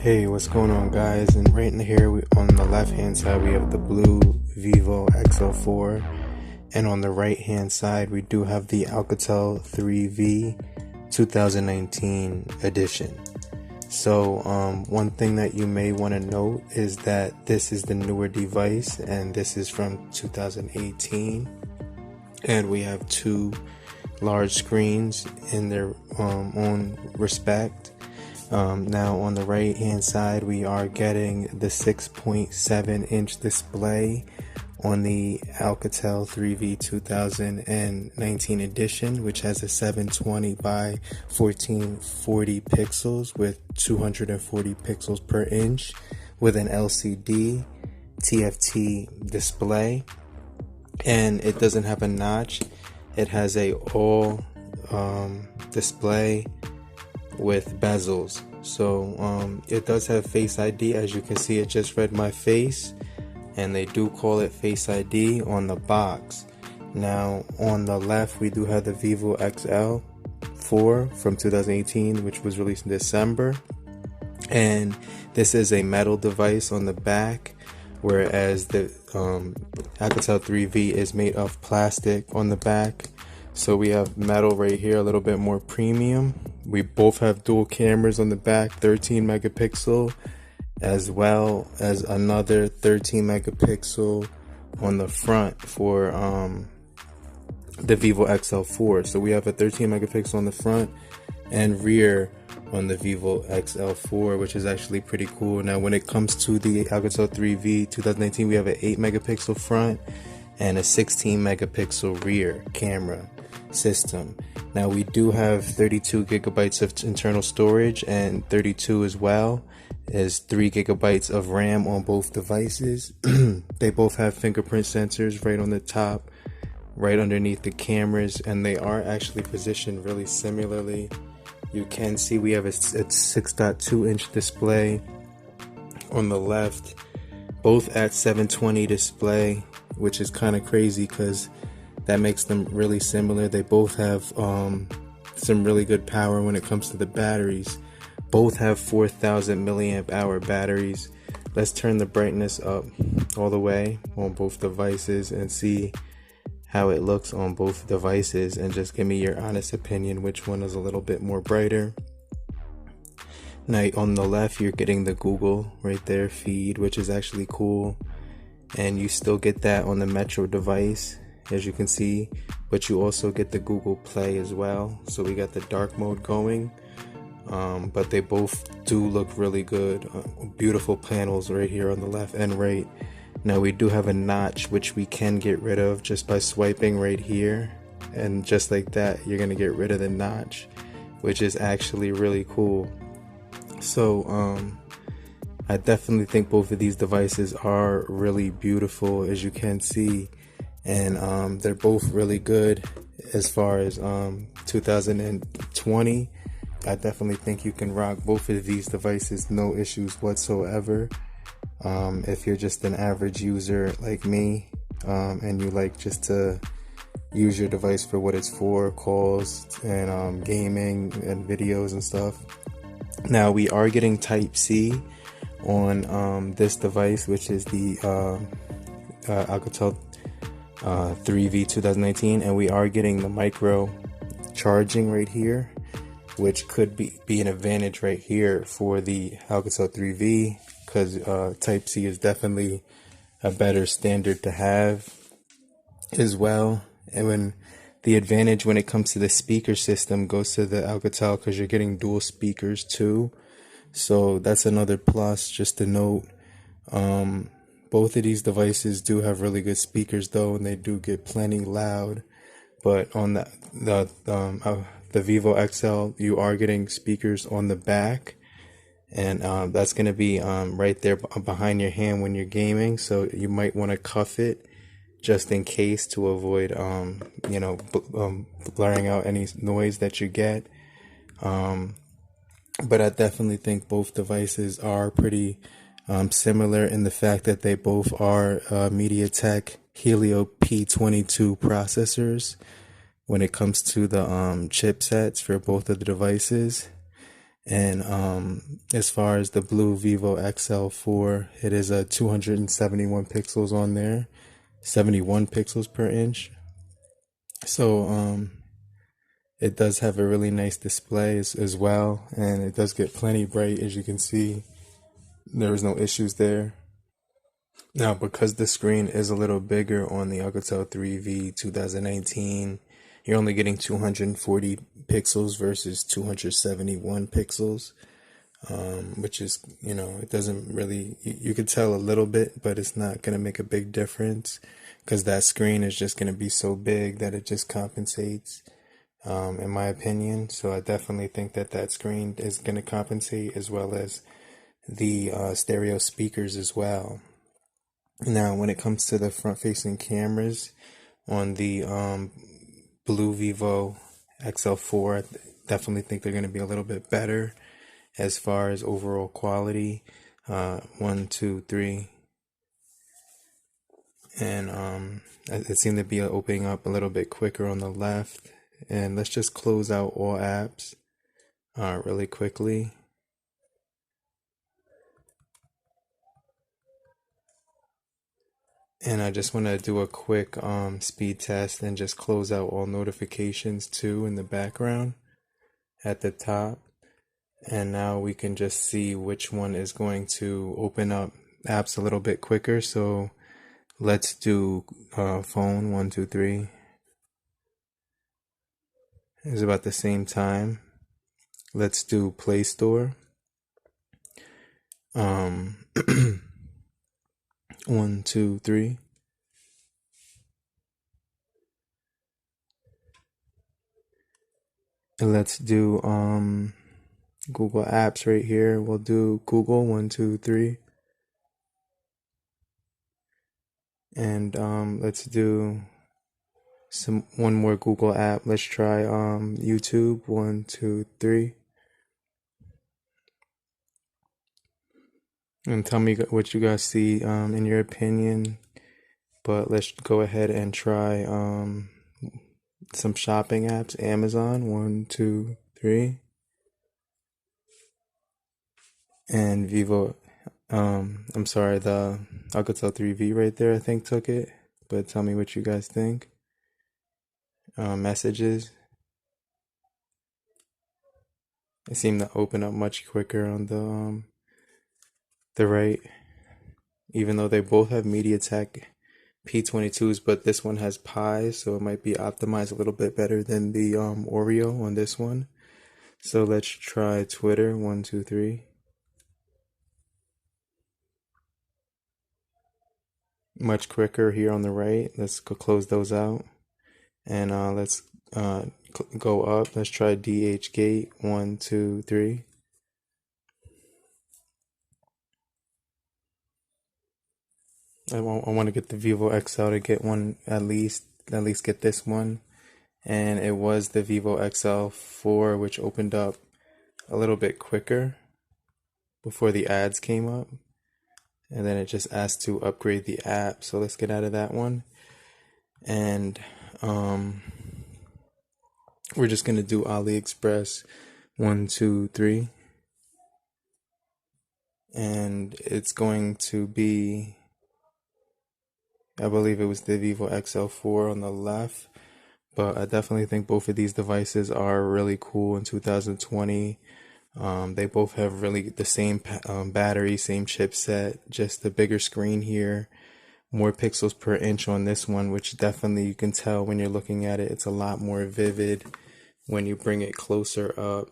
Hey, what's going on, guys? And right in here on the left hand side we have the BLU VIVO XL4, and on the right hand side we do have the Alcatel 3V 2019 edition. So one thing that you may want to note is that this is the newer device, and this is from 2018, and we have two large screens in their own respect. Now on the right hand side we are getting the 6.7 inch display on the Alcatel 3V 2019 edition, which has a 720 by 1440 pixels with 240 pixels per inch with an LCD TFT display, and it doesn't have a notch. It has a all display with bezels. So it does have Face ID. As you can see, it just read my face, and they do call it Face ID on the box. Now on the left we do have the VIVO XL4 from 2018, which was released in December, and this is a metal device on the back, whereas the Alcatel 3V is made of plastic on the back. So we have metal right here, a little bit more premium. We both have dual cameras on the back, 13 megapixel, as well as another 13 megapixel on the front for the VIVO XL4. So we have a 13 megapixel on the front and rear on the VIVO XL4, which is actually pretty cool. Now when it comes to the Alcatel 3V 2019, we have an 8 megapixel front and a 16 megapixel rear camera system. Now we do have 32 gigabytes of internal storage, and 32 as well is 3 gigabytes of RAM on both devices. They both have fingerprint sensors right on the top, right underneath the cameras, and they are actually positioned really similarly. You can see we have a 6.2 inch display on the left, both at 720 display, which is kind of crazy because that makes them really similar. They both have some really good power when it comes to the batteries. Both have 4,000 milliamp hour batteries. Let's turn the brightness up all the way on both devices and see how it looks on both devices, and just give me your honest opinion which one is a little bit more brighter. Now on the left you're getting the Google right there feed, which is actually cool, and you still get that on the Metro device, as you can see, but you also get the Google Play as well. So we got the dark mode going, but they both do look really good. Beautiful panels right here on the left and right. Now we do have a notch, which we can get rid of just by swiping right here, and just like that you're gonna get rid of the notch, which is actually really cool. So I definitely think both of these devices are really beautiful, as you can see, and they're both really good. As far as 2020, I definitely think you can rock both of these devices, no issues whatsoever. If you're just an average user like me, and you like just to use your device for what it's for, calls and gaming and videos and stuff. Now we are getting Type-C on this device, which is the Alcatel 3V 2019, and we are getting the micro charging right here, which could be an advantage right here for the Alcatel 3V, because Type-C is definitely a better standard to have as well. And when the advantage when it comes to the speaker system goes to the Alcatel, because you're getting dual speakers too, so that's another plus just to note. Both of these devices do have really good speakers though, and they do get plenty loud. But on the VIVO XL, you are getting speakers on the back, and that's going to be right there behind your hand when you're gaming. So you might want to cuff it just in case, to avoid blurring out any noise that you get. But I definitely think both devices are pretty similar in the fact that they both are MediaTek Helio P22 processors when it comes to the chipsets for both of the devices. And as far as the BLU VIVO XL4, it is a 271 pixels on there, 71 pixels per inch. So it does have a really nice display as well, and it does get plenty bright. As you can see, there was no issues there. Now, because the screen is a little bigger on the Alcatel 3V 2019, you're only getting 240 pixels versus 271 pixels, which is, it doesn't really, you could tell a little bit, but it's not going to make a big difference because that screen is just going to be so big that it just compensates, in my opinion. So I definitely think that that screen is going to compensate, as well as the stereo speakers as well. Now, when it comes to the front-facing cameras on the BLU VIVO XL4, I definitely think they're going to be a little bit better as far as overall quality. 1, 2, 3, and it seemed to be opening up a little bit quicker on the left. And let's just close out all apps really quickly. And I just want to do a quick speed test and just close out all notifications too in the background at the top. And now we can just see which one is going to open up apps a little bit quicker. So let's do phone 1, 2, 3. It's about the same time. Let's do Play Store. 1, 2, 3. And let's do Google Apps right here. We'll do Google 1, 2, 3. And let's do one more Google app. Let's try YouTube 1, 2, 3. And tell me what you guys see in your opinion. But let's go ahead and try some shopping apps. Amazon 1, 2, 3. And Vivo, I'm sorry, the Alcatel 3V right there I think took it. But tell me what you guys think. Messages, it seemed to open up much quicker on the right, even though they both have MediaTek P22s, but this one has Pi, so it might be optimized a little bit better than the Oreo on this one. So let's try Twitter 1, 2, 3. Much quicker here on the right. Let's go close those out, and let's go up. Let's try DHgate 1, 2, 3. I want to get the Vivo XL to get one at least get this one. And it was the Vivo XL4 which opened up a little bit quicker before the ads came up. And then it just asked to upgrade the app. So let's get out of that one. And we're just going to do AliExpress 1, 2, 3. And it's going to be, I believe it was the Vivo XL4 on the left. But I definitely think both of these devices are really cool in 2020. They both have really the same battery, same chipset, just the bigger screen here, more pixels per inch on this one, which definitely you can tell when you're looking at it. It's a lot more vivid when you bring it closer up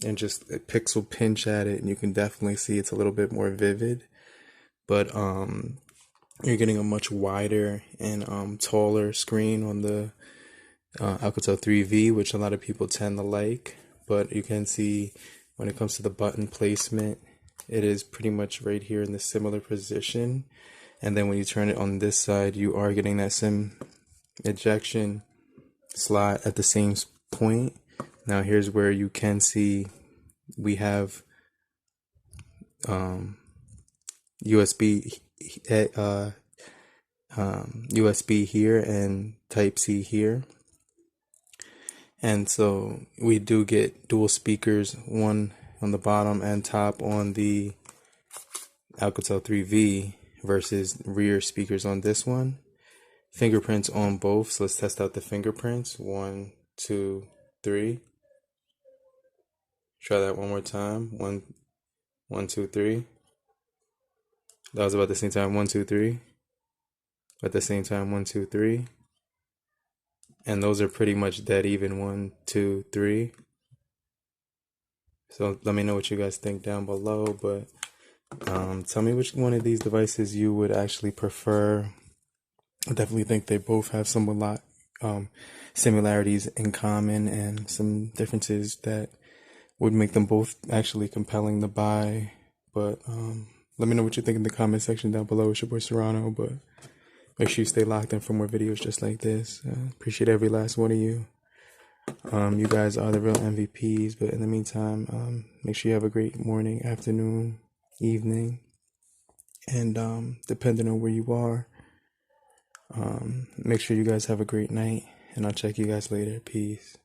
and just a pixel pinch at it, and you can definitely see it's a little bit more vivid. But you're getting a much wider and taller screen on the Alcatel 3V, which a lot of people tend to like. But you can see when it comes to the button placement, it is pretty much right here in the similar position. And then when you turn it on this side, you are getting that SIM ejection slot at the same point. Now here's where you can see we have USB USB here and Type-C here. And so we do get dual speakers, one on the bottom and top on the Alcatel 3V versus rear speakers on this one. Fingerprints on both, so let's test out the fingerprints. 1, 2, 3. Try that one more time. 1, 1, 2, 3. That was about the same time. 1, 2, 3. At the same time, 1, 2, 3. And those are pretty much dead even. 1, 2, 3. So let me know what you guys think down below, but tell me which one of these devices you would actually prefer. I definitely think they both have some similarities in common and some differences that would make them both actually compelling to buy. But let me know what you think in the comment section down below. It's your boy Serrano, but make sure you stay locked in for more videos just like this. Appreciate every last one of you. You guys are the real MVPs, but in the meantime, make sure you have a great morning, afternoon, evening, and depending on where you are, make sure you guys have a great night, and I'll check you guys later. Peace.